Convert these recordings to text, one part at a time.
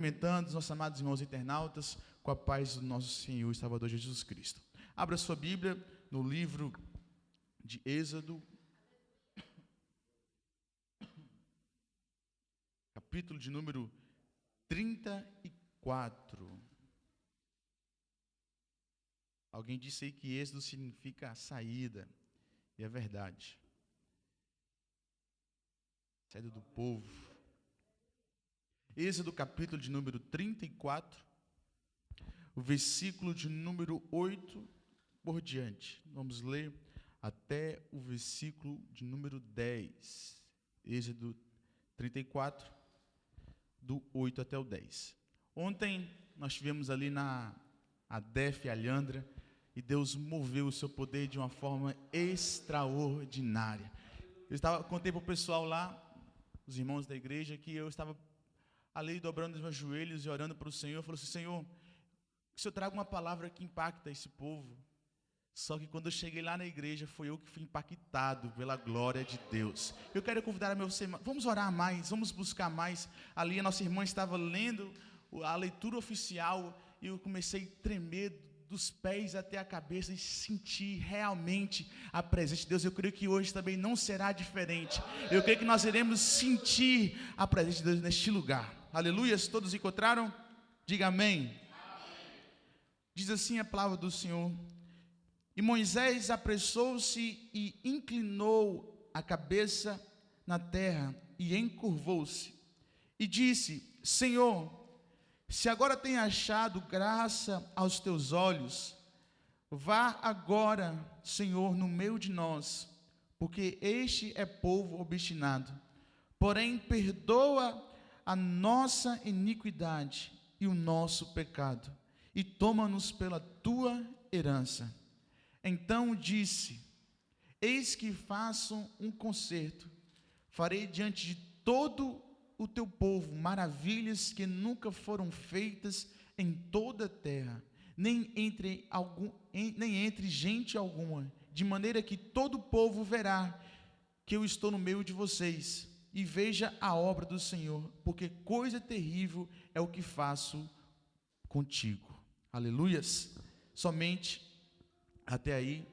Cumprimentando os nossos amados irmãos internautas com a paz do nosso Senhor e Salvador Jesus Cristo. Abra sua Bíblia no livro de Êxodo, capítulo de número 34. Alguém disse aí que Êxodo significa saída, e é verdade. Saída do povo. Êxodo capítulo de número 34, o versículo de número 8 por diante. Vamos ler até o versículo de número 10. Êxodo 34, do 8 até o 10. Ontem nós tivemos ali na ADEF Alhandra e Deus moveu o seu poder de uma forma extraordinária. Contei para o pessoal lá, os irmãos da igreja, que eu estava ali dobrando os meus joelhos e orando para o Senhor. Eu falei assim: Senhor, que o Senhor traga uma palavra que impacta esse povo. Só que quando eu cheguei lá na igreja, foi eu que fui impactado pela glória de Deus. Eu quero convidar a meu irmão, vamos orar mais, vamos buscar mais. Ali a nossa irmã estava lendo a leitura oficial e eu comecei a tremer dos pés até a cabeça e sentir realmente a presença de Deus. Eu creio que hoje também não será diferente. Eu creio que nós iremos sentir a presença de Deus neste lugar. Aleluias, todos encontraram? Diga amém. Amém. Diz assim a palavra do Senhor: e Moisés apressou-se e inclinou a cabeça na terra e encurvou-se e disse: Senhor, se agora tem achado graça aos teus olhos, vá agora, Senhor, no meio de nós, porque este é povo obstinado. Porém, perdoa a nossa iniquidade e o nosso pecado, e toma-nos pela tua herança. Então disse: eis que faço um concerto, farei diante de todo o teu povo maravilhas que nunca foram feitas em toda a terra, nem entre gente alguma, de maneira que todo o povo verá que eu estou no meio de vocês, e veja a obra do Senhor, porque coisa terrível é o que faço contigo. Aleluias. Somente até aí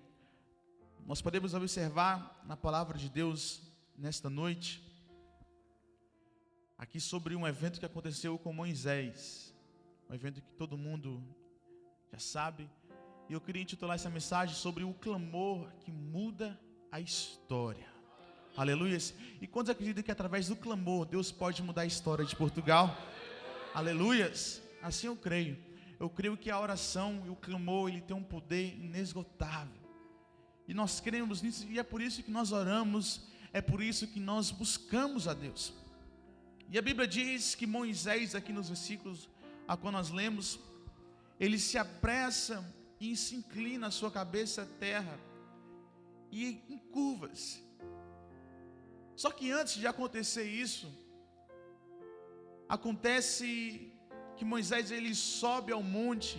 nós podemos observar na palavra de Deus nesta noite aqui sobre um evento que aconteceu com Moisés, um evento que todo mundo já sabe, e eu queria intitular essa mensagem sobre o clamor que muda a história. Aleluias. E quantos acreditam que através do clamor Deus pode mudar a história de Portugal? Aleluias. Assim eu creio. Eu creio que a oração e o clamor, ele tem um poder inesgotável, e nós cremos nisso, e é por isso que nós oramos, é por isso que nós buscamos a Deus. E a Bíblia diz que Moisés, aqui nos versículos a qual nós lemos, ele se apressa e se inclina a sua cabeça à terra e encurva-se. Só que antes de acontecer isso, acontece que Moisés, ele sobe ao monte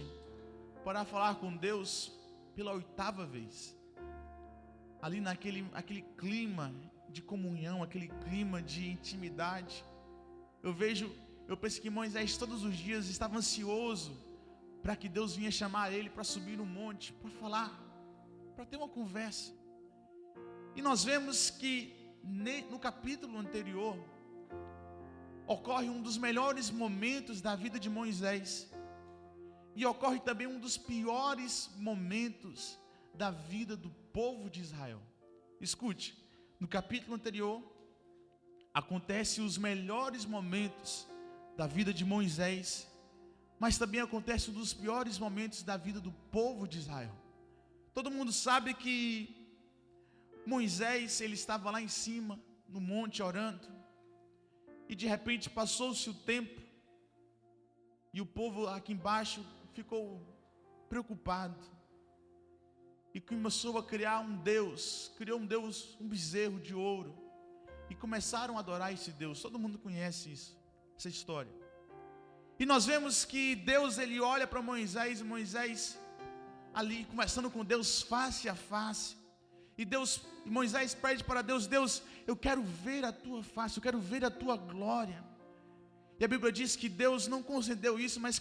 para falar com Deus pela 8ª vez. Ali aquele clima de comunhão, aquele clima de intimidade. Eu penso que Moisés todos os dias estava ansioso para que Deus vinha chamar ele para subir no monte, para falar, para ter uma conversa. E nós vemos que no capítulo anterior ocorre um dos melhores momentos da vida de Moisés, e ocorre também um dos piores momentos da vida do povo de Israel. Escute, no capítulo anterior acontecem os melhores momentos da vida de Moisés, mas também acontece um dos piores momentos da vida do povo de Israel. Todo mundo sabe que Moisés, ele estava lá em cima, no monte, orando, e de repente passou-se o tempo, e o povo aqui embaixo ficou preocupado, e começou a criar criou um Deus, um bezerro de ouro, e começaram a adorar esse Deus. Todo mundo conhece isso, essa história. E nós vemos que Deus, ele olha para Moisés, e Moisés ali conversando com Deus face a face, e Moisés pede para Deus: Deus, eu quero ver a tua face, eu quero ver a tua glória. E a Bíblia diz que Deus não concedeu isso, mas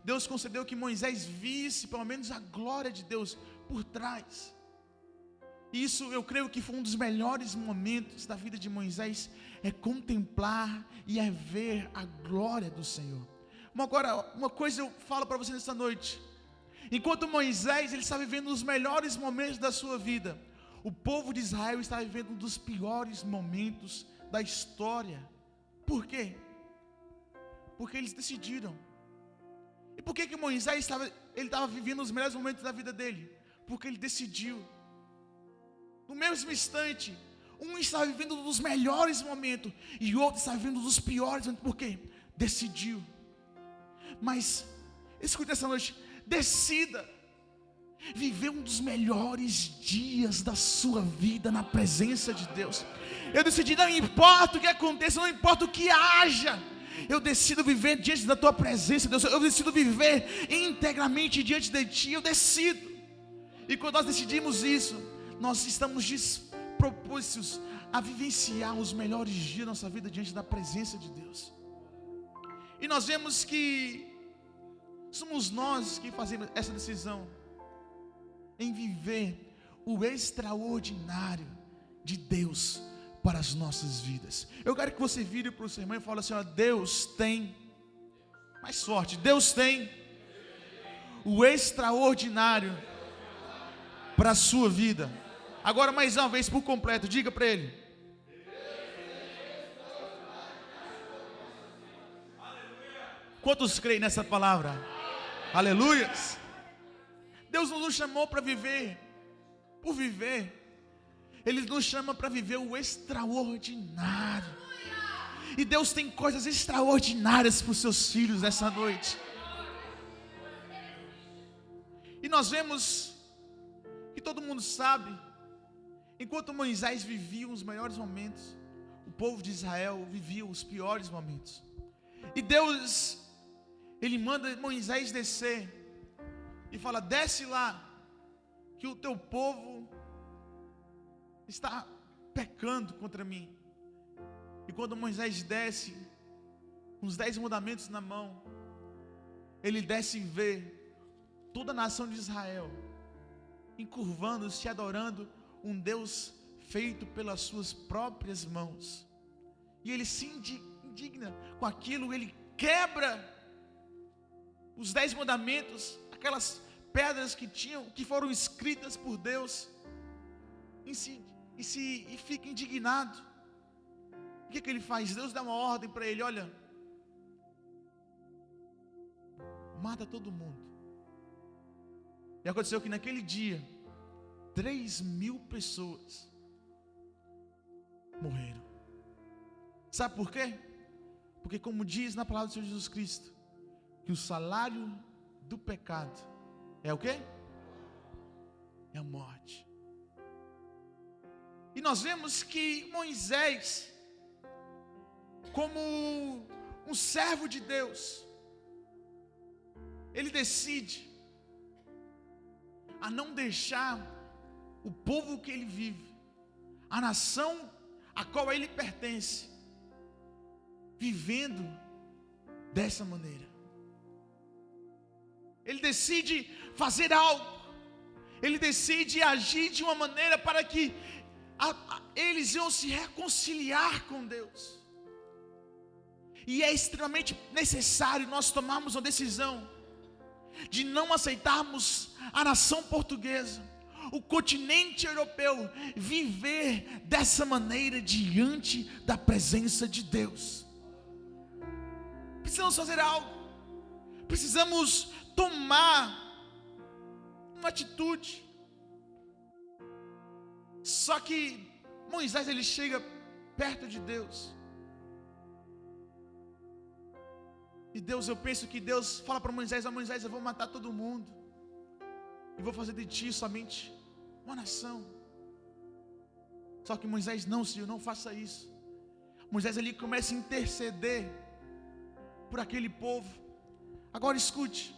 Deus concedeu que Moisés visse pelo menos a glória de Deus por trás. E isso eu creio que foi um dos melhores momentos da vida de Moisés, é contemplar e é ver a glória do Senhor. Agora, uma coisa eu falo para você nessa noite: enquanto Moisés ele está vivendo os melhores momentos da sua vida, o povo de Israel está vivendo um dos piores momentos da história. Por quê? Porque eles decidiram. E por que Moisés estava vivendo os melhores momentos da vida dele? Porque ele decidiu. No mesmo instante, um está vivendo um dos melhores momentos e o outro está vivendo um dos piores momentos. Por quê? Decidiu. Mas, escute essa noite, decida viver um dos melhores dias da sua vida na presença de Deus. Eu decidi, não importa o que aconteça, não importa o que haja, eu decido viver diante da tua presença, Deus. Eu decido viver integramente diante de ti, eu decido. E quando nós decidimos isso, nós estamos dispostos a vivenciar os melhores dias da nossa vida diante da presença de Deus. E nós vemos que somos nós que fazemos essa decisão em viver o extraordinário de Deus para as nossas vidas. Eu quero que você vire para o seu irmão e fale assim: ó, Deus tem, mais forte, Deus tem o extraordinário para a sua vida. Agora mais uma vez por completo, diga para ele: quantos creem nessa palavra? Aleluias! Deus não nos chamou para viver por viver, Ele nos chama para viver o extraordinário. E Deus tem coisas extraordinárias para os seus filhos nessa noite. E nós vemos que todo mundo sabe, enquanto Moisés vivia os melhores momentos, o povo de Israel vivia os piores momentos. E Deus, Ele manda Moisés descer e fala: desce lá, que o teu povo está pecando contra mim. E quando Moisés desce, com os 10 mandamentos na mão, ele desce e vê toda a nação de Israel encurvando-se, adorando um Deus feito pelas suas próprias mãos. E ele se indigna com aquilo, ele quebra os 10 mandamentos, aquelas pedras que foram escritas por Deus, e fica indignado. O que ele faz? Deus dá uma ordem para ele: olha, mata todo mundo. E aconteceu que naquele dia 3.000 pessoas morreram. Sabe por quê? Porque, como diz na palavra do Senhor Jesus Cristo, que o salário do pecado é o quê? É a morte. E nós vemos que Moisés, como um servo de Deus, ele decide a não deixar o povo que ele vive, a nação a qual ele pertence, vivendo dessa maneira. Ele decide fazer algo, ele decide agir de uma maneira para que eles iam se reconciliar com Deus. E é extremamente necessário nós tomarmos uma decisão de não aceitarmos a nação portuguesa, o continente europeu, viver dessa maneira diante da presença de Deus. Precisamos fazer algo, precisamos tomar uma atitude. Só que Moisés, ele chega perto de Deus, e Deus, eu penso que Deus fala para Moisés: Moisés, eu vou matar todo mundo, e vou fazer de ti somente uma nação. Só que Moisés: não, Senhor, não faça isso. Moisés, ele começa a interceder por aquele povo. Agora escute,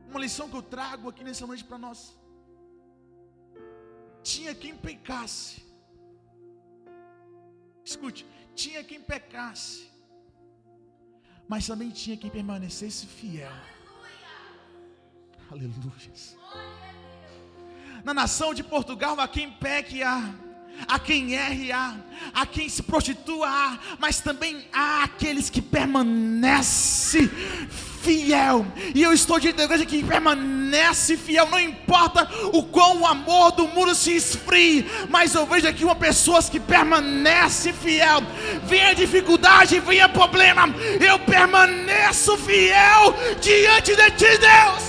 uma lição que eu trago aqui nessa noite para nós. Tinha quem pecasse, escute, tinha quem pecasse mas também tinha quem permanecesse fiel. Aleluia. Na nação de Portugal há quem peque, há quem erre, há quem se prostitua, mas também há aqueles que permanecem fiel. E eu estou diante da igreja que permanece fiel, não importa o quão o amor do mundo se esfrie, mas eu vejo aqui pessoas que permanecem fiel. Venha dificuldade, venha problema, eu permaneço fiel diante de ti, Deus.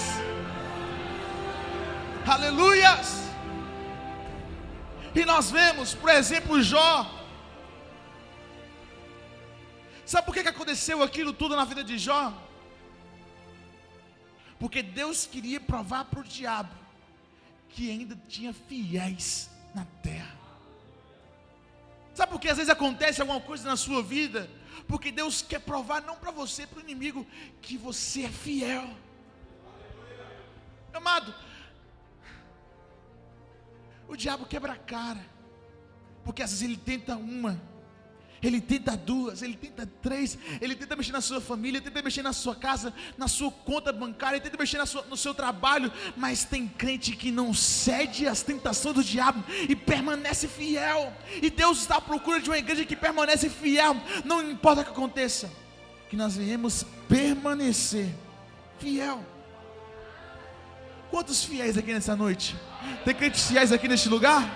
Aleluias. E nós vemos, por exemplo, Jó. Sabe por que aconteceu aquilo tudo na vida de Jó? Porque Deus queria provar para o diabo que ainda tinha fiéis na terra. Sabe por que às vezes acontece alguma coisa na sua vida? Porque Deus quer provar não para você, para o inimigo, que você é fiel. Amado, o diabo quebra a cara, porque às vezes ele tenta ele tenta duas, ele tenta três, ele tenta mexer na sua família, ele tenta mexer na sua casa, na sua conta bancária, ele tenta mexer no seu trabalho, mas tem crente que não cede às tentações do diabo e permanece fiel. E Deus está à procura de uma igreja que permanece fiel, não importa o que aconteça, que nós venhamos permanecer fiel. Quantos fiéis aqui nessa noite? Tem crentes fiéis aqui neste lugar?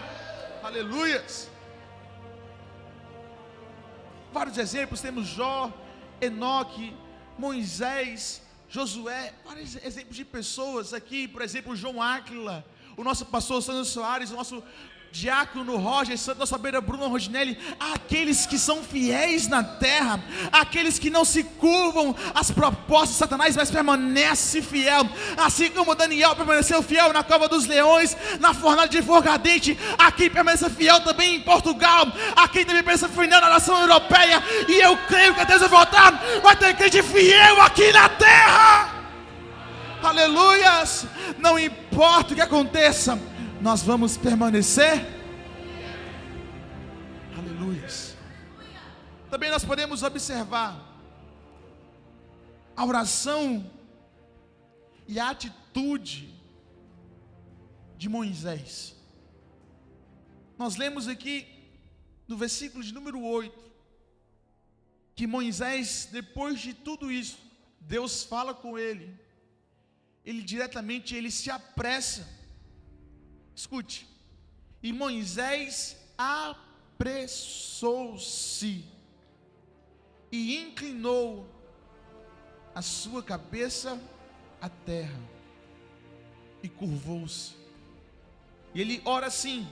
Aleluias. Vários exemplos, temos Jó, Enoque, Moisés, Josué, vários exemplos de pessoas aqui. Por exemplo, João Áquila, o nosso pastor Sandro Soares, o nosso diácono Roger Santos, nossa beira Bruno Rodinelli. Aqueles que são fiéis na terra, aqueles que não se curvam às propostas de Satanás, mas permanecem fiel, assim como Daniel permaneceu fiel na cova dos leões, na fornalha de fogo ardente. Aqui permanece fiel também em Portugal, aqui também permanece fiel na nação europeia, e eu creio que até Deus vai voltar, vai ter crente fiel aqui na terra. Aleluias. Não importa o que aconteça, nós vamos permanecer. Aleluias. Também nós podemos observar a oração e a atitude de Moisés. Nós lemos aqui no versículo de número 8 que Moisés, depois de tudo isso, Deus fala com ele. Ele se apressa. Escute, e Moisés apressou-se e inclinou a sua cabeça à terra e curvou-se. E ele ora assim: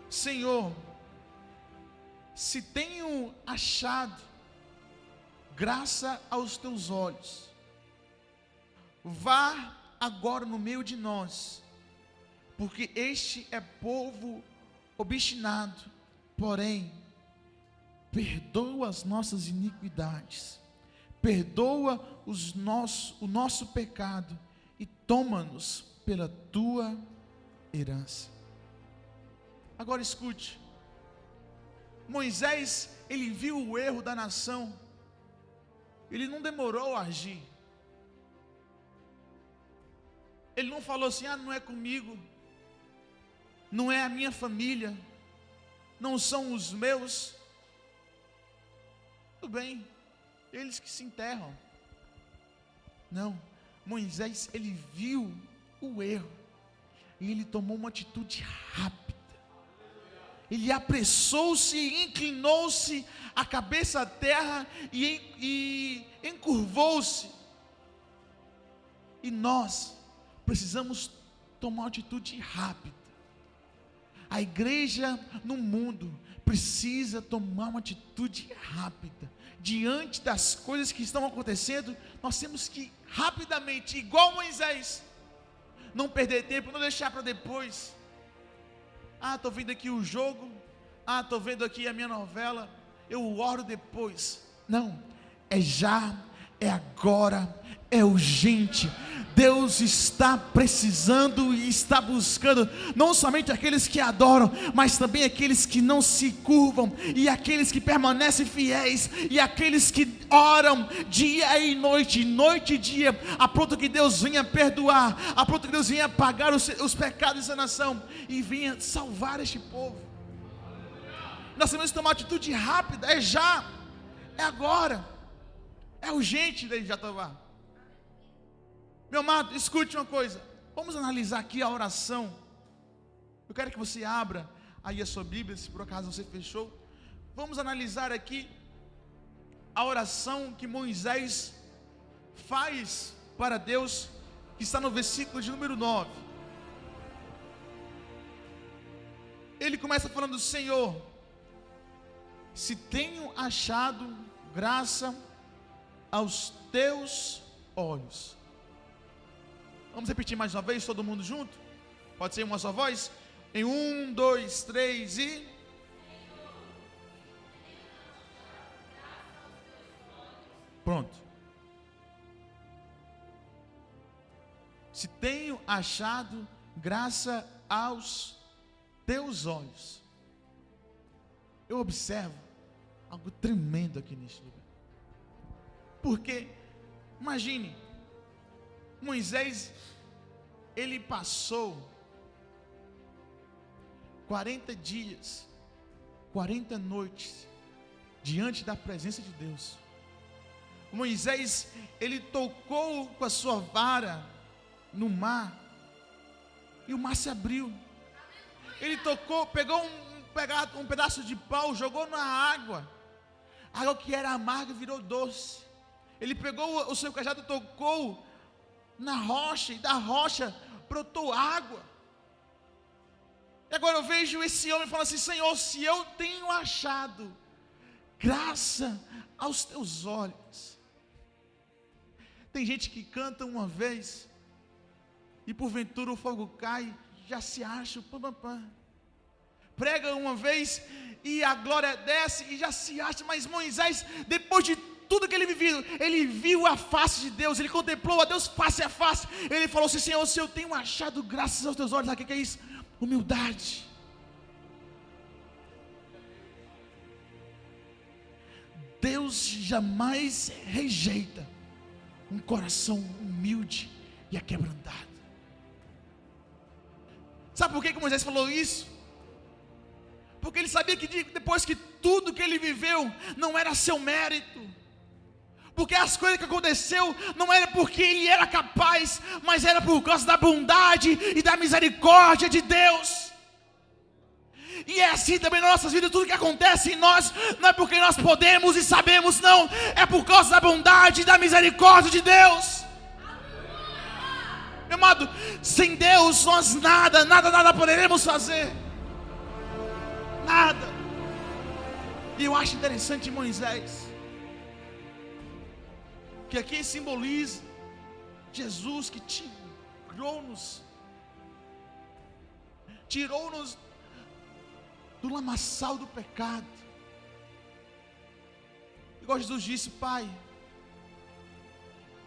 Senhor, se tenho achado graça aos teus olhos, vá agora no meio de nós, porque este é povo obstinado, porém, perdoa as nossas iniquidades, perdoa o nosso pecado, e toma-nos pela tua herança. Agora escute, Moisés, ele viu o erro da nação, ele não demorou a agir. Ele não falou assim: não é comigo, não é a minha família, não são os meus. Tudo bem, eles que se enterram. Não, Moisés, ele viu o erro e ele tomou uma atitude rápida. Ele apressou-se e inclinou-se a cabeça à terra e encurvou-se. E nós precisamos tomar uma atitude rápida. A igreja no mundo precisa tomar uma atitude rápida. Diante das coisas que estão acontecendo, nós temos que rapidamente, igual Moisés, não perder tempo, não deixar para depois. Estou vendo aqui o jogo, estou vendo aqui a minha novela, eu oro depois. Não, é já, é agora, é urgente. Deus está precisando e está buscando não somente aqueles que adoram, mas também aqueles que não se curvam, e aqueles que permanecem fiéis, e aqueles que oram dia e noite e dia, a ponto que Deus venha perdoar, a ponto que Deus venha pagar os pecados dessa nação e venha salvar este povo. Nós temos que tomar uma atitude rápida, é já, é agora, é urgente de já tomar. Meu amado, escute uma coisa, vamos analisar aqui a oração. Eu quero que você abra aí a sua Bíblia, se por acaso você fechou. Vamos analisar aqui a oração que Moisés faz para Deus, que está no versículo de número 9. Ele começa falando: Senhor, se tenho achado graça aos teus olhos. Vamos repetir mais uma vez, todo mundo junto? Pode ser uma só voz? Em 1, 2, 3 e... Pronto. Se tenho achado graça aos teus olhos. Eu observo algo tremendo aqui neste lugar. Porque, imagine, Moisés, ele passou 40 dias, 40 noites, diante da presença de Deus. Moisés, ele tocou com a sua vara no mar, e o mar se abriu. Ele tocou, pegou um pedaço de pau, jogou na água, a água que era amarga virou doce. Ele pegou o seu cajado e tocou na rocha, e da rocha brotou água. E agora eu vejo esse homem falando assim: Senhor, se eu tenho achado graça aos teus olhos. Tem gente que canta uma vez, e porventura o fogo cai, já se acha o pam. Prega uma vez, e a glória desce, e já se acha. Mas Moisés, depois de tudo que ele viveu, ele viu a face de Deus, ele contemplou a Deus face a face. Ele falou assim: Senhor, se eu tenho achado graças aos teus olhos, sabe o que é isso? Humildade. Deus jamais rejeita um coração humilde e aquebrantado. Sabe por que Moisés falou isso? Porque ele sabia que depois que tudo que ele viveu não era seu mérito, porque as coisas que aconteceu não era porque ele era capaz, mas era por causa da bondade e da misericórdia de Deus. E é assim também nas nossas vidas, tudo que acontece em nós não é porque nós podemos e sabemos, não, é por causa da bondade e da misericórdia de Deus. Meu amado, sem Deus nós nada poderemos fazer, nada. E eu acho interessante Moisés, que aqui simboliza Jesus que tirou-nos do lamaçal do pecado. Igual Jesus disse: Pai,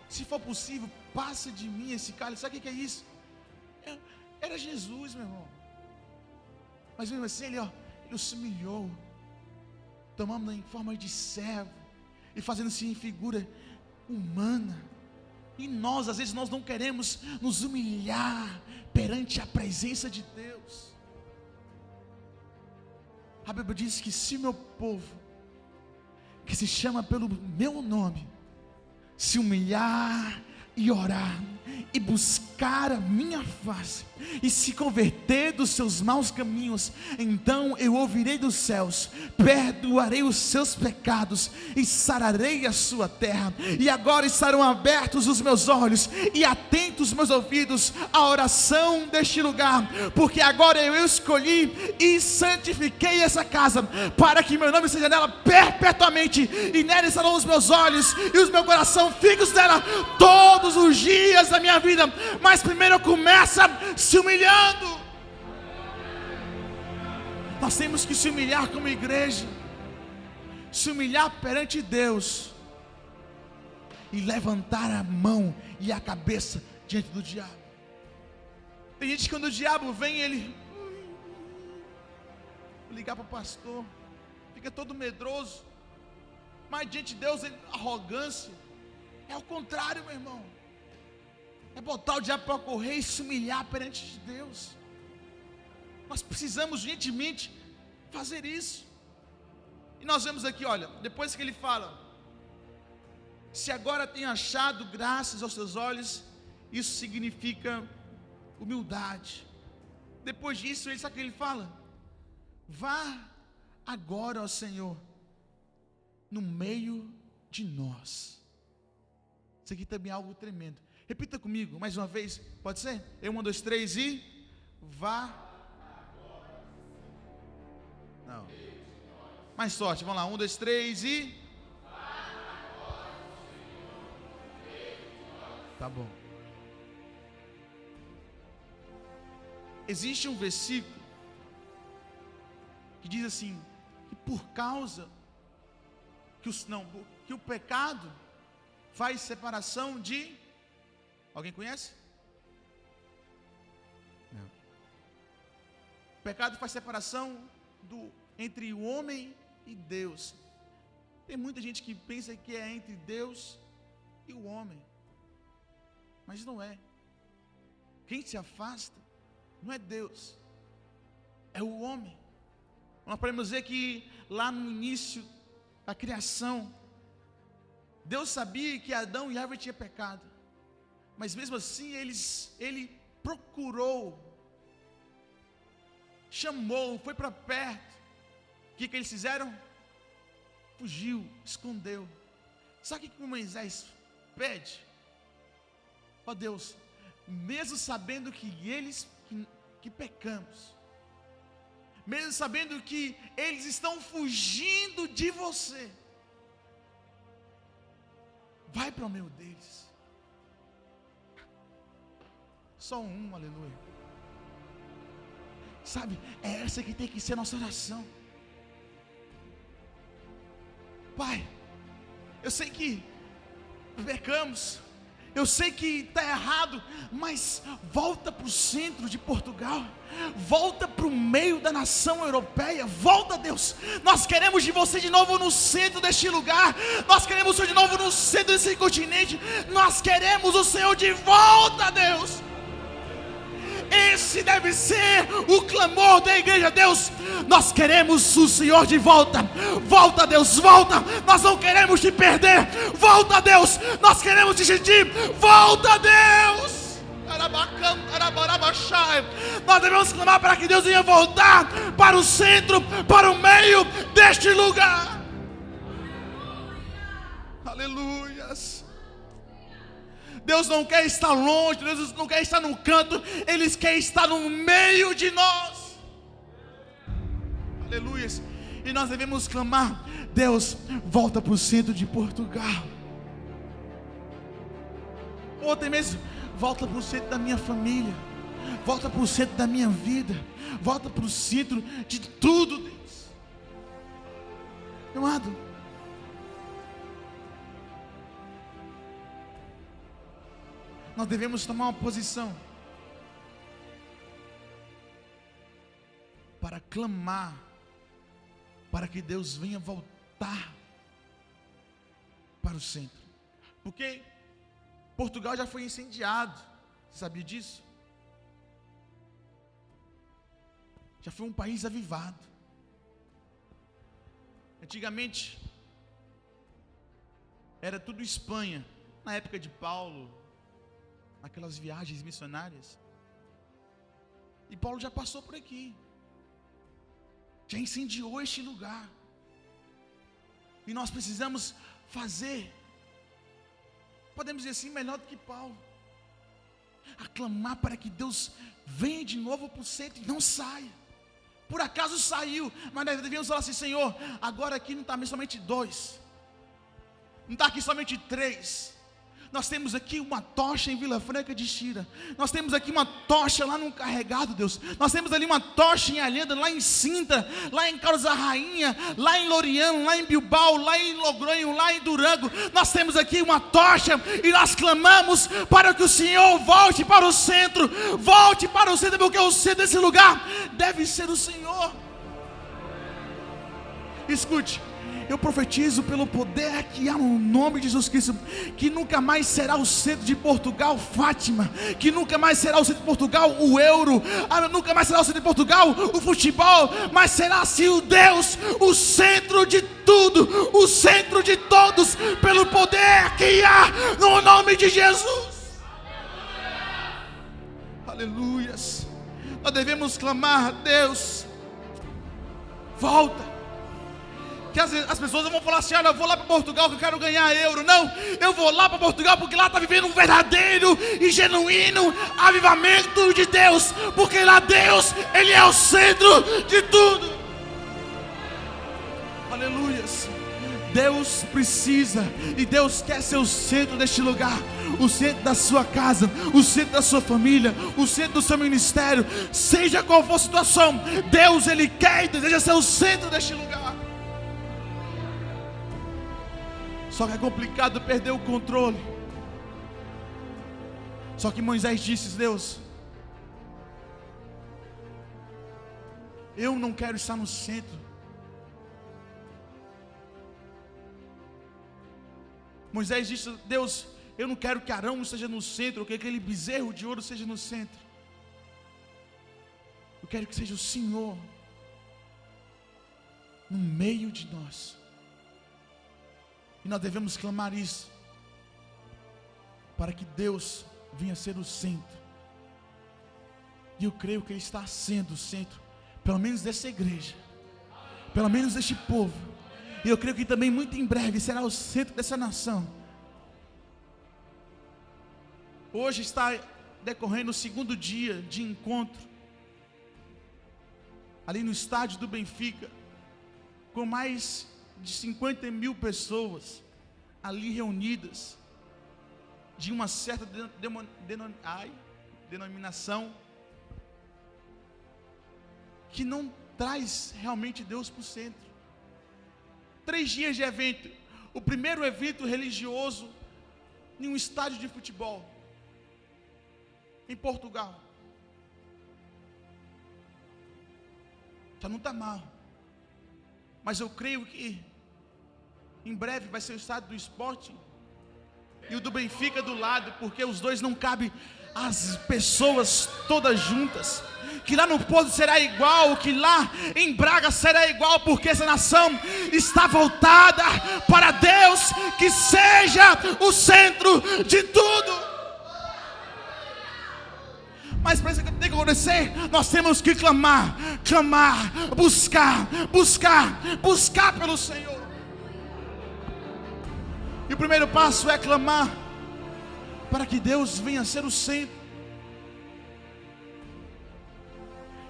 se for possível, passa de mim esse cálice. Sabe o que é isso? Era Jesus, meu irmão. Mas mesmo assim ele se humilhou, tomando em forma de servo e fazendo-se em figura humana. E nós, às vezes, nós não queremos nos humilhar perante a presença de Deus. A Bíblia diz que se meu povo, que se chama pelo meu nome, se humilhar e orar, e buscar a minha face, e se converter dos seus maus caminhos, então eu ouvirei dos céus, perdoarei os seus pecados, e sararei a sua terra. E agora estarão abertos os meus olhos, e atentos os meus ouvidos, à oração deste lugar, porque agora eu escolhi e santifiquei essa casa, para que meu nome seja nela perpetuamente, e nela estarão os meus olhos, e os meu coração fixos nela, todos os dias da minha vida. Mas primeiro começa se humilhando. Nós temos que se humilhar como igreja, se humilhar perante Deus e levantar a mão e a cabeça diante do diabo. Tem gente que quando o diabo vem, ele vou ligar para o pastor, fica todo medroso. Mas diante de Deus, arrogância. É o contrário, meu irmão. É botar o diabo para correr e se humilhar perante de Deus. Nós precisamos urgentemente fazer isso. E nós vemos aqui, olha, depois que ele fala: se agora tem achado graças aos seus olhos, isso significa humildade. Depois disso, ele sabe o que ele fala? Vá agora ao Senhor no meio de nós. Isso aqui também é algo tremendo. Repita comigo mais uma vez, pode ser? 1, 2, 3 e vá. Não. Mais sorte, vamos lá. 1, 2, 3 e tá bom. Existe um versículo que diz assim, que por causa que o pecado faz separação de... Alguém conhece? Não. O pecado faz separação entre o homem e Deus. Tem muita gente que pensa que é entre Deus e o homem, mas não é. Quem se afasta não é Deus, é o homem. Nós podemos ver que lá no início da criação, Deus sabia que Adão e Eva tinham pecado, mas mesmo assim ele procurou, chamou, foi para perto. O que eles fizeram? Fugiu, escondeu. Sabe o que Moisés pede? Ó Deus, mesmo sabendo que que pecamos, mesmo sabendo que eles estão fugindo de você, vai para o meio deles. Só um, aleluia. Sabe, é essa que tem que ser a nossa oração. Pai, eu sei que pecamos, eu sei que está errado, mas volta para o centro de Portugal, volta para o meio da nação europeia, volta, Deus. Nós queremos de você de novo no centro deste lugar, nós queremos o Senhor de novo no centro desse continente, nós queremos o Senhor de volta, Deus. Esse deve ser o clamor da igreja, Deus. Nós queremos o Senhor de volta. Volta, Deus, volta. Nós não queremos te perder. Volta, Deus. Nós queremos te sentir. Volta, Deus. Nós devemos clamar para que Deus venha voltar para o centro, para o meio deste lugar. Aleluias. Deus não quer estar longe, Deus não quer estar no canto, Ele quer estar no meio de nós. Aleluia. E nós devemos clamar: Deus, volta para o centro de Portugal. Ou até mesmo, volta para o centro da minha família, volta para o centro da minha vida, volta para o centro de tudo, Deus. Meu amado, nós devemos tomar uma posição para clamar, para que Deus venha voltar para o centro. Porque Portugal já foi incendiado, você sabia disso? Já foi um país avivado. Antigamente era tudo Espanha, na época de Paulo, aquelas viagens missionárias. E Paulo já passou por aqui, já incendiou este lugar. E nós precisamos fazer, podemos dizer assim, melhor do que Paulo, aclamar para que Deus venha de novo para o centro e não saia. Por acaso saiu, mas nós devemos falar assim: Senhor, agora aqui não está somente 2, não está aqui somente 3, Nós temos aqui uma tocha em Vila Franca de Xira. Nós temos aqui uma tocha lá no Carregado, Deus. Nós temos ali uma tocha em Alheda, lá em Sintra, lá em Carlos da Rainha, lá em Loriano, lá em Bilbao, lá em Logronho, lá em Durango. Nós temos aqui uma tocha e nós clamamos para que o Senhor volte para o centro. Volte para o centro, porque o centro desse lugar deve ser o Senhor. Escute. Eu profetizo pelo poder que há no nome de Jesus Cristo, que nunca mais será o centro de Portugal Fátima, que nunca mais será o centro de Portugal o euro, nunca mais será o centro de Portugal o futebol, mas será assim o Deus, o centro de tudo, o centro de todos, pelo poder que há no nome de Jesus. Aleluias. Nós devemos clamar: Deus, volta. Que as pessoas vão falar assim: olha, eu vou lá para Portugal que eu quero ganhar euro. Não, eu vou lá para Portugal porque lá está vivendo um verdadeiro e genuíno avivamento de Deus, porque lá Deus, Ele é o centro de tudo. Aleluias. Deus precisa e Deus quer ser o centro deste lugar, o centro da sua casa, o centro da sua família, o centro do seu ministério. Seja qual for a situação, Deus, Ele quer e deseja ser o centro deste lugar. Só que é complicado perder o controle. Só que Moisés disse: Deus, eu não quero estar no centro. Moisés disse: Deus, eu não quero que Arão esteja no centro, ou que aquele bezerro de ouro seja no centro. Eu quero que seja o Senhor no meio de nós. E nós devemos clamar isso, para que Deus venha ser o centro. E eu creio que Ele está sendo o centro, pelo menos dessa igreja, pelo menos deste povo. E eu creio que também muito em breve será o centro dessa nação. Hoje está decorrendo o segundo dia de encontro, ali no estádio do Benfica, com mais de 50.000 pessoas ali reunidas, de uma certa denominação, que não traz realmente Deus para o centro. 3 dias de evento. O primeiro evento religioso em um estádio de futebol em Portugal. Já não está mal, mas eu creio que em breve vai ser o estádio do Sporting e o do Benfica do lado, porque os dois não cabem as pessoas todas juntas. Que lá no Porto será igual, que lá em Braga será igual, porque essa nação está voltada para Deus, que seja o centro de tudo. Mas para isso que tem que acontecer, nós temos que clamar, buscar pelo Senhor. E o primeiro passo é clamar para que Deus venha ser o centro.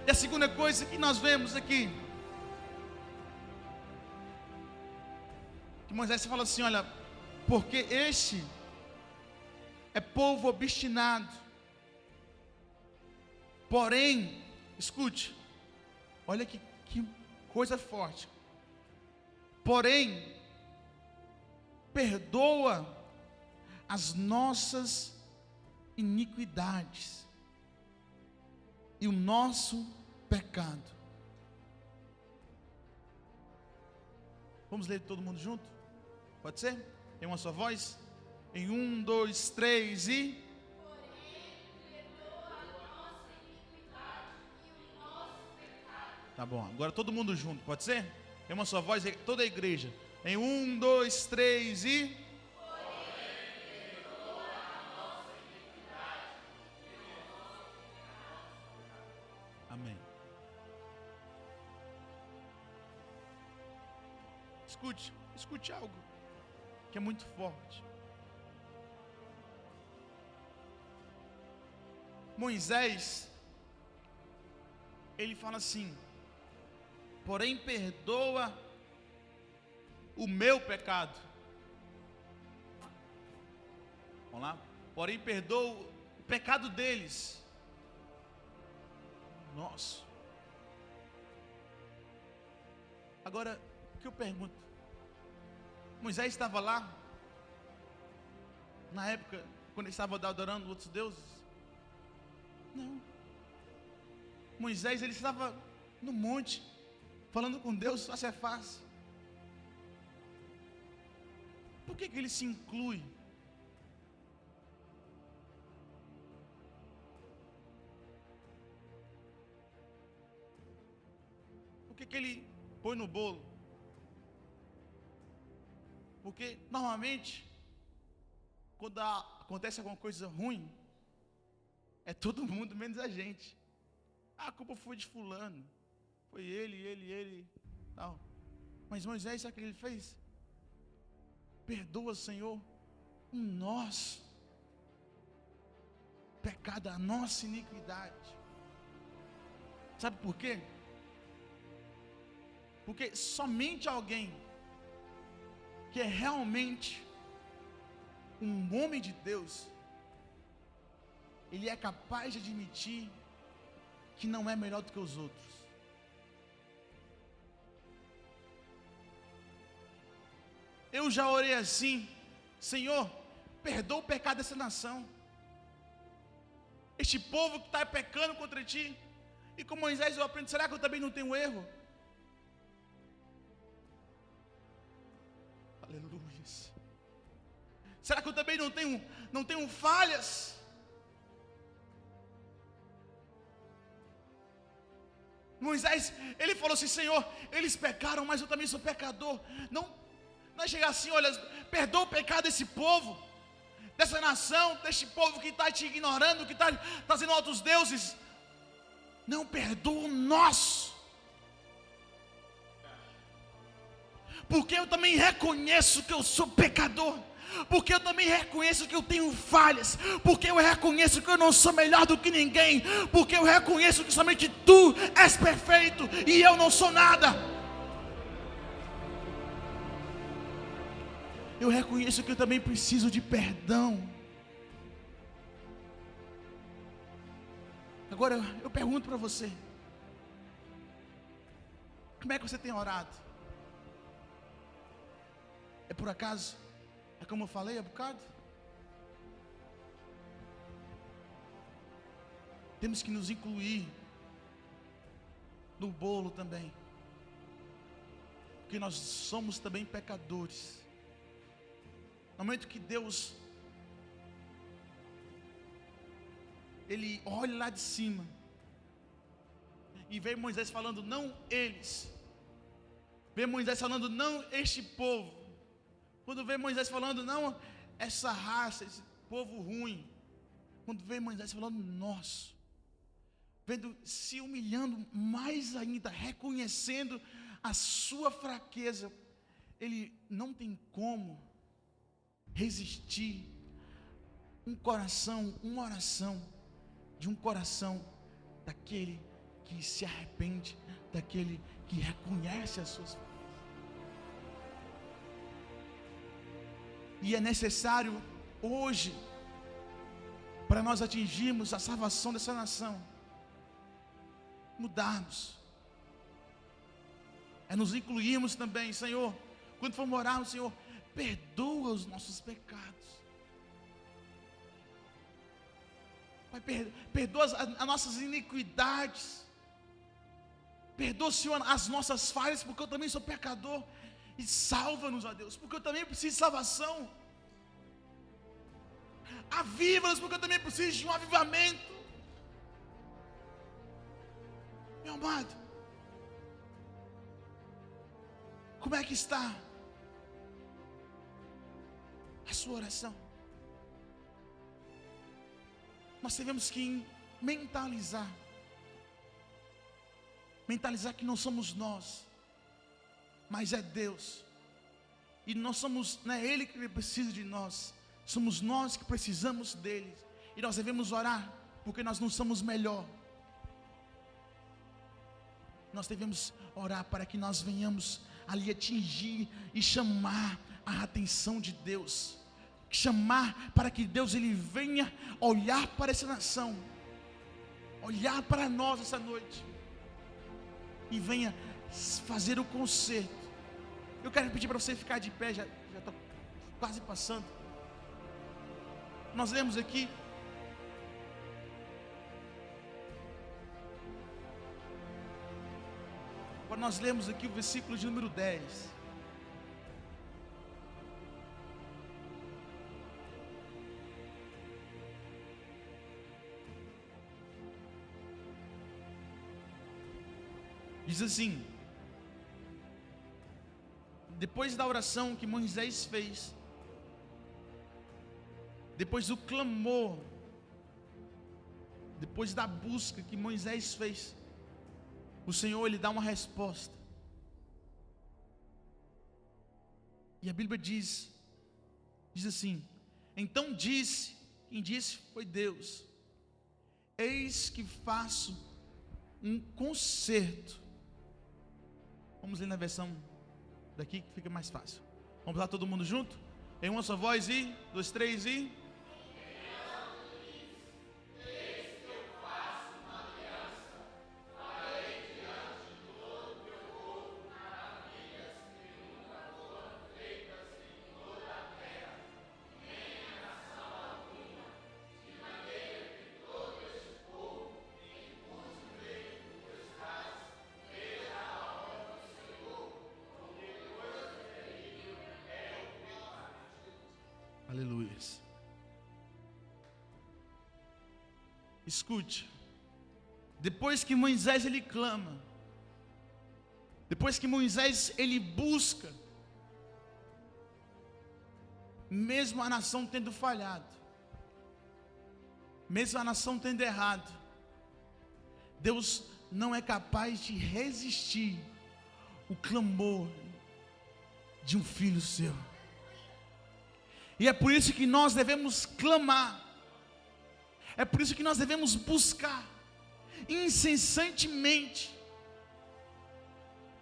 E a segunda coisa que nós vemos aqui, que Moisés fala assim: olha, porque este é povo obstinado, porém, escute, olha que coisa forte, porém, perdoa as nossas iniquidades e o nosso pecado. Vamos ler todo mundo junto? Pode ser? Em uma só voz? Em 1, 2, 3 e... Tá bom, agora todo mundo junto, pode ser? Em uma só voz, toda a igreja. Em 1, 2, 3 e... Amém. Escute algo que é muito forte. Moisés, ele fala assim: porém perdoa o meu pecado. Vamos lá? Porém, perdoa o pecado deles. Nossa. Agora, o que eu pergunto? Moisés estava lá, na época, quando ele estava adorando outros deuses? Não. Moisés, ele estava no monte, falando com Deus face a face. Por que ele se inclui? Por que ele põe no bolo? Porque normalmente, quando acontece alguma coisa ruim, é todo mundo menos a gente. A culpa foi de fulano, foi ele, tal. Mas Moisés, sabe o que ele fez? Perdoa, Senhor, o nosso pecado, a nossa iniquidade. Sabe por quê? Porque somente alguém que é realmente um homem de Deus, ele é capaz de admitir que não é melhor do que os outros. Eu já orei assim: Senhor, perdoa o pecado dessa nação, este povo que está pecando contra Ti. E com Moisés eu aprendo: será que eu também não tenho erro? Aleluia. Será que eu também não tenho falhas? Moisés, ele falou assim: Senhor, eles pecaram, mas eu também sou pecador. Não é chegar assim: olha, perdoa o pecado desse povo, dessa nação, deste povo que está te ignorando, que está trazendo outros deuses. Não, perdoa o nosso. Porque eu também reconheço que eu sou pecador. Porque eu também reconheço que eu tenho falhas. Porque eu reconheço que eu não sou melhor do que ninguém. Porque eu reconheço que somente Tu és perfeito e eu não sou nada. Eu reconheço que eu também preciso de perdão. Agora eu pergunto para você: como é que você tem orado? É por acaso? É como eu falei há bocado? Temos que nos incluir no bolo também, porque nós somos também pecadores. No momento que Deus, Ele olha lá de cima e vê Moisés falando: não eles. Vê Moisés falando: não este povo. Quando vê Moisés falando: não essa raça, esse povo ruim. Quando vê Moisés falando: nosso. Vendo, se humilhando mais ainda, reconhecendo a sua fraqueza, ele não tem como resistir uma oração de um coração daquele que se arrepende, daquele que reconhece as suas falhas. E é necessário hoje, para nós atingirmos a salvação dessa nação, mudarmos, é nos incluirmos também. Senhor, quando formos orarmos: Senhor, perdoa os nossos pecados, Pai, perdoa as nossas iniquidades, perdoa, Senhor, as nossas falhas, porque eu também sou pecador. E salva-nos, ó Deus, porque eu também preciso de salvação. Aviva-nos, porque eu também preciso de um avivamento. Meu amado, como é que está a sua oração? Nós temos que mentalizar que não somos nós, mas é Deus. E nós somos, não é Ele que precisa de nós, somos nós que precisamos dele. E nós devemos orar, porque nós não somos melhor. Nós devemos orar para que nós venhamos ali atingir e chamar a atenção de Deus. clamar para que Deus ele venha olhar para essa nação, olhar para nós essa noite e venha fazer o conserto. Eu quero pedir para você ficar de pé, já está quase passando. Nós lemos aqui o versículo de número 10. Diz assim: depois da oração que Moisés fez, depois do clamor, depois da busca que Moisés fez, o Senhor ele dá uma resposta. E a Bíblia diz assim: então disse, quem disse foi Deus: eis que faço um conserto. Vamos ler na versão daqui que fica mais fácil. Vamos lá todo mundo junto? Em uma só voz, 2, 3 e... Aleluia. Escute. Depois que Moisés ele clama, depois que Moisés ele busca, mesmo a nação tendo falhado, mesmo a nação tendo errado, Deus não é capaz de resistir o clamor de um filho seu. E é por isso que nós devemos clamar, é por isso que nós devemos buscar incessantemente,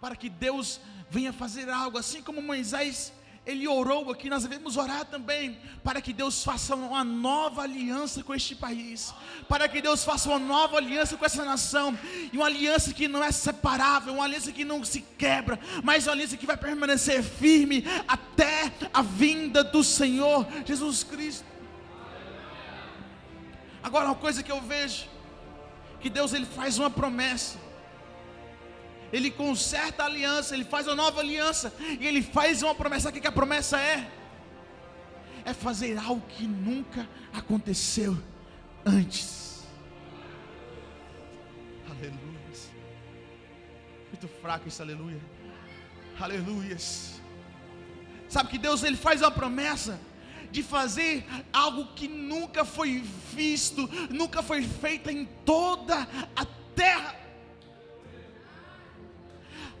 para que Deus venha fazer algo, assim como Moisés ele orou aqui, nós devemos orar também, para que Deus faça uma nova aliança com este país, para que Deus faça uma nova aliança com essa nação, e uma aliança que não é separável, uma aliança que não se quebra, mas uma aliança que vai permanecer firme, até a vinda do Senhor Jesus Cristo. Agora uma coisa que eu vejo, que Deus ele faz uma promessa, Ele conserta a aliança, Ele faz uma nova aliança, e Ele faz uma promessa. Sabe o que a promessa é? É fazer algo que nunca aconteceu antes. Aleluia. Muito fraco esse aleluia. Aleluia. Sabe que Deus ele faz uma promessa de fazer algo que nunca foi visto, nunca foi feito em toda a terra.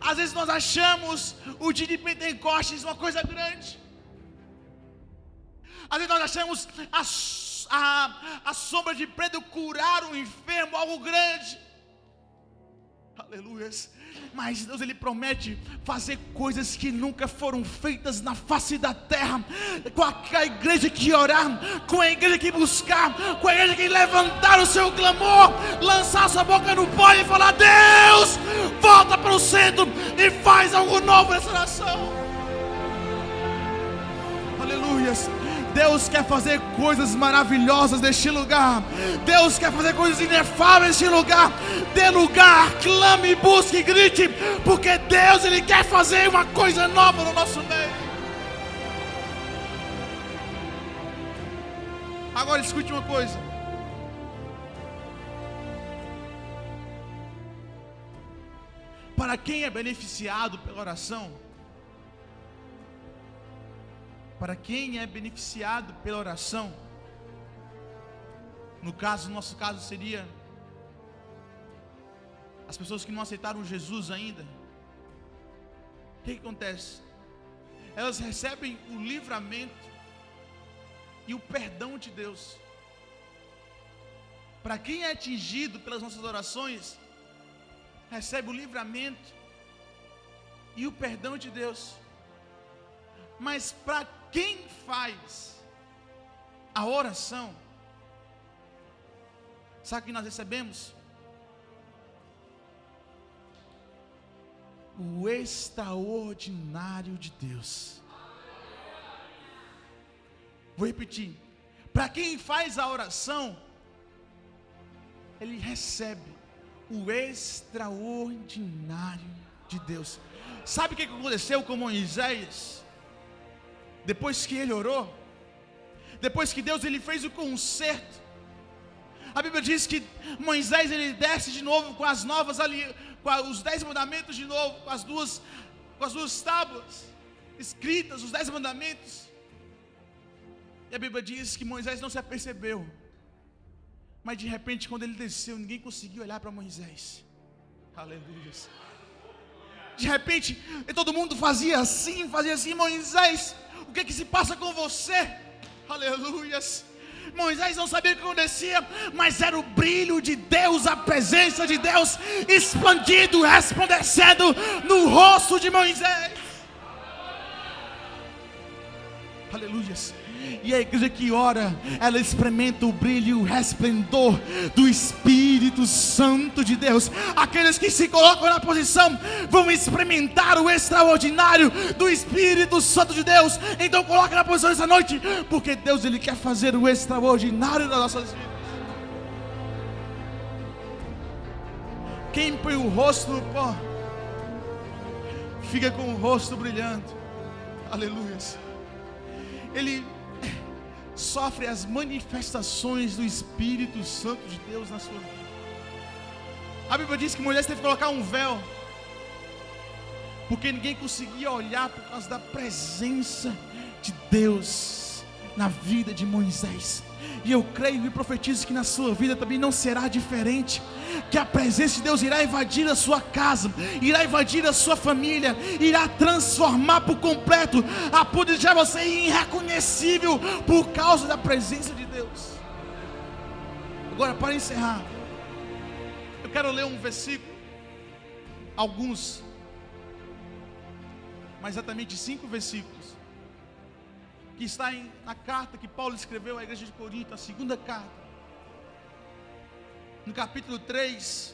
Às vezes nós achamos o dia de Pentecostes uma coisa grande. Às vezes nós achamos a sombra de Pedro curar um enfermo algo grande. Aleluia. Mas Deus ele promete fazer coisas que nunca foram feitas na face da terra, com a igreja que orar, com a igreja que buscar, com a igreja que levantar o seu clamor, lançar sua boca no pó e falar: Deus, volta para o centro e faz algo novo nessa nação. Aleluia. Deus quer fazer coisas maravilhosas neste lugar. Deus quer fazer coisas inefáveis neste lugar. Dê lugar, clame, busque, grite, porque Deus ele quer fazer uma coisa nova no nosso meio. Agora escute uma coisa. Para quem é beneficiado pela oração, para quem é beneficiado pela oração, no nosso caso seria as pessoas que não aceitaram Jesus ainda. O que acontece? Elas recebem o livramento e o perdão de Deus. Para quem é atingido pelas nossas orações, recebe o livramento e o perdão de Deus. Mas para quem faz a oração, sabe o que nós recebemos? O extraordinário de Deus. Vou repetir. Para quem faz a oração, ele recebe o extraordinário de Deus. Sabe o que aconteceu com Moisés? Depois que ele orou, depois que Deus ele fez o concerto, a Bíblia diz que Moisés ele desce de novo com as novas com os 10 mandamentos de novo, com as duas tábuas escritas, os 10 mandamentos. E a Bíblia diz que Moisés não se apercebeu, mas de repente quando ele desceu, ninguém conseguiu olhar para Moisés. Aleluia. De repente, todo mundo fazia assim, Moisés, o que se passa com você? Aleluias. Moisés não sabia o que acontecia, mas era o brilho de Deus, a presença de Deus expandido, resplandecendo no rosto de Moisés. Aleluias. E a igreja que ora, ela experimenta o brilho e o resplendor do Espírito Santo de Deus. Aqueles que se colocam na posição vão experimentar o extraordinário do Espírito Santo de Deus. Então coloque na posição essa noite, porque Deus ele quer fazer o extraordinário das nossas vidas. Quem põe o rosto no pó, fica com o rosto brilhando. Aleluia. Ele sofre as manifestações do Espírito Santo de Deus na sua vida. A Bíblia diz que Moisés teve que colocar um véu, porque ninguém conseguia olhar por causa da presença de Deus na vida de Moisés. E eu creio e profetizo que na sua vida também não será diferente, que a presença de Deus irá invadir a sua casa, irá invadir a sua família, irá transformar por completo, a ponto de deixar você irreconhecível por causa da presença de Deus. Agora, para encerrar, eu quero ler um versículo, mais exatamente 5 versículos, que está na carta que Paulo escreveu à igreja de Corinto, a segunda carta, no capítulo 3,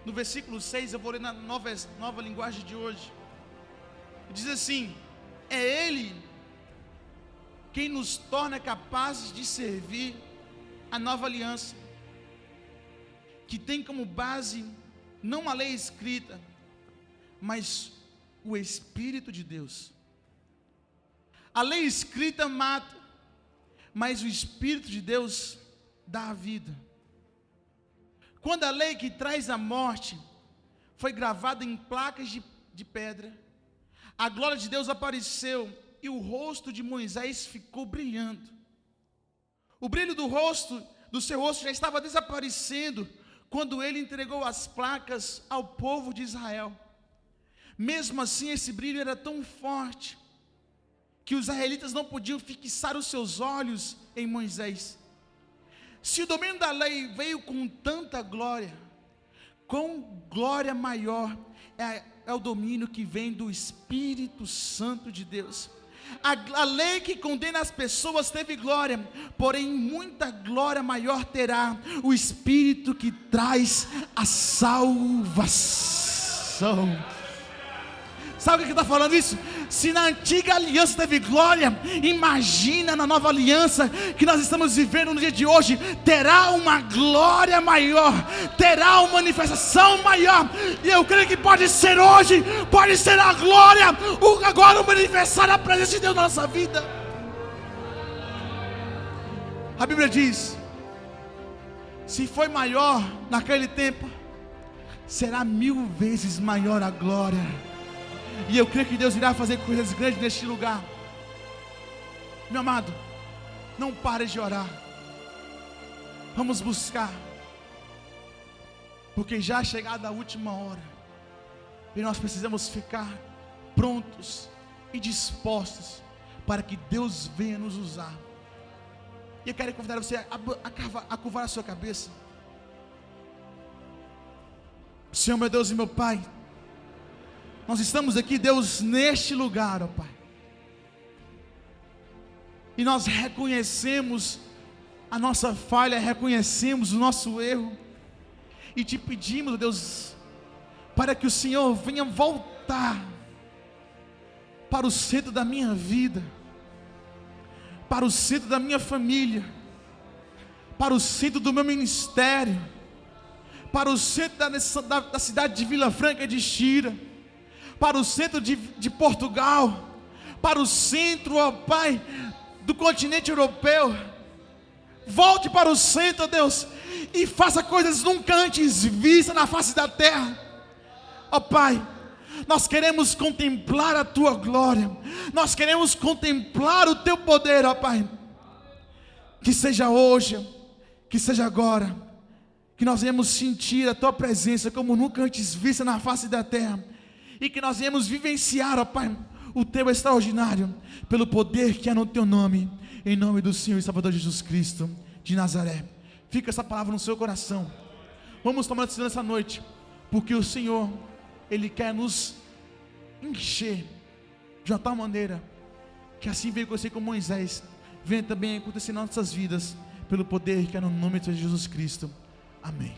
no versículo 6, eu vou ler na nova linguagem de hoje. Diz assim: é Ele quem nos torna capazes de servir a nova aliança, que tem como base não a lei escrita, mas o Espírito de Deus. A lei escrita mata, mas o Espírito de Deus dá a vida. Quando a lei que traz a morte foi gravada em placas de pedra, a glória de Deus apareceu e o rosto de Moisés ficou brilhando. O brilho do seu rosto já estava desaparecendo quando ele entregou as placas ao povo de Israel. Mesmo assim, esse brilho era tão forte que os israelitas não podiam fixar os seus olhos em Moisés. Se o domínio da lei veio com tanta glória, quão glória maior é o domínio que vem do Espírito Santo de Deus. A lei que condena as pessoas teve glória, porém muita glória maior terá o Espírito que traz a salvação. Sabe o que está falando isso? Se na antiga aliança teve glória, imagina na nova aliança que nós estamos vivendo no dia de hoje, terá uma glória maior, terá uma manifestação maior. E eu creio que pode ser hoje, pode ser a glória, agora manifestar a presença de Deus na nossa vida. A Bíblia diz: se foi maior naquele tempo, será 1000 vezes maior a glória. E eu creio que Deus irá fazer coisas grandes neste lugar. Meu amado, não pare de orar. Vamos buscar, porque já é chegada a última hora, e nós precisamos ficar prontos e dispostos para que Deus venha nos usar. E eu quero convidar você a curvar a sua cabeça. Senhor, meu Deus e meu Pai, nós estamos aqui, Deus, neste lugar, ó Pai, e nós reconhecemos a nossa falha, reconhecemos o nosso erro e te pedimos, Deus, para que o Senhor venha voltar para o centro da minha vida, para o centro da minha família, para o centro do meu ministério, para o centro da cidade de Vila Franca de Xira, para o centro de Portugal, para o centro, ó Pai, do continente europeu. Volte para o centro, Deus, e faça coisas nunca antes vistas na face da terra. Ó Pai, nós queremos contemplar a Tua glória, nós queremos contemplar o Teu poder, ó Pai. Que seja hoje, que seja agora, que nós venhamos sentir a Tua presença como nunca antes vista na face da terra, e que nós venhamos vivenciar, ó Pai, o Teu extraordinário, pelo poder que há no Teu nome, em nome do Senhor e Salvador Jesus Cristo de Nazaré. Fica essa palavra no seu coração. Vamos tomar decisão essa noite, porque o Senhor, Ele quer nos encher de uma tal maneira, que assim veio acontecer com Moisés, venha também acontecer em nossas vidas, pelo poder que há no nome de Jesus Cristo. Amém.